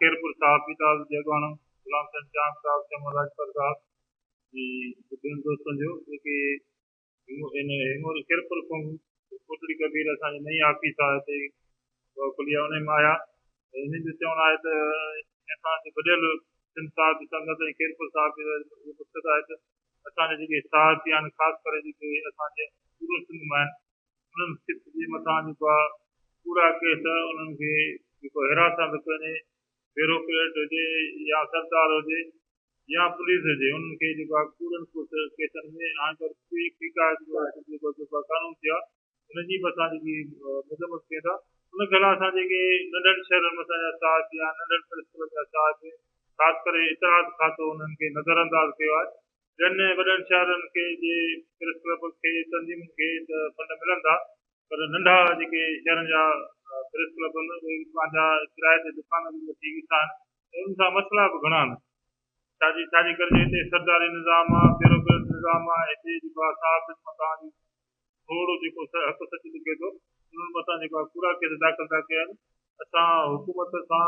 खेरपुर साहब पीताल जगवाणो गुलाम चंद चांद साहब चमन राजपर साहब ॿियनि दोस्तनि जो जेके इन हेमूर खेरपुर खां कोटड़ी कबीर असांजी नई ऑफिस आहे हिते खुली आहे उन में आया हिननि जो चवणु आहे त असांजे वॾियल सिंध साहिब संगत ऐं खेरपुर साहिब जो मक़सदु आहे त असांजे जेके साहिब आहिनि ख़ासि करे जेके असांजे पूर्व सिंध में आहिनि उन्हनि जे मथां जेको आहे कूड़ा केस उन्हनि खे जेको हिरासत कजे ब्यूरोक्रेट हुजे या सरकार हुजे या पुलिस हुजे उन्हनि खे जेको आहे कूड़नि केसनि में हाणे त जेको कानून थियो आहे उनजी बि असां जेकी मज़म्मत कयूं था उन खे असां जेके नंढनि शहरनि में असांजा साहिब या नंढनि प्रेस जा साहिब ख़ासि करे इतराज़ खातो उन्हनि खे नज़र अंदाज़ कयो आहे ॿियनि वॾनि शहरनि खे जे प्रेस क्लब खे तंज़ीम खे त फंड मिलंदा पर नंढा जेके शहरनि जा प्रेस क्लब आहिनि उहे पंहिंजा किराए ते दुकान बि वठी बीठा आहिनि उन सां मसइला बि घणा आहिनि छाजे करे हिते सरकारी निज़ाम आहे ब्यूरोक्रेट निज़ाम आहे हिते जेको आहे साहिब मथां थोरो जेको हक़ सच लिखे थो उन्हनि मथां जेको आहे कूड़ा केस दाख़िल था कया आहिनि असां हुकूमत सां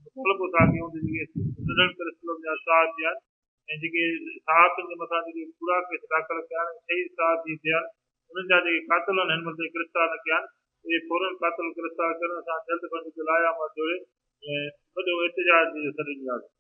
मुतालबो था कयूं त जेके नंढनि प्रेस क्लब जा साहिब थिया ऐं जेके साहिब जे मथां जेके कूड़ा केस दाख़िल कया आहिनि शहीद साहिब जी थिया आहिनि उन्हनि जा जेके कातिल आहिनि हिन महिल गिरफ़्तार न कया आहिनि उहे फौरन कातिल गिरफ़्तार करण सां जल्द बंद लाया जोड़े ऐं वॾो एहतजाज जो सॾु ॾींदासीं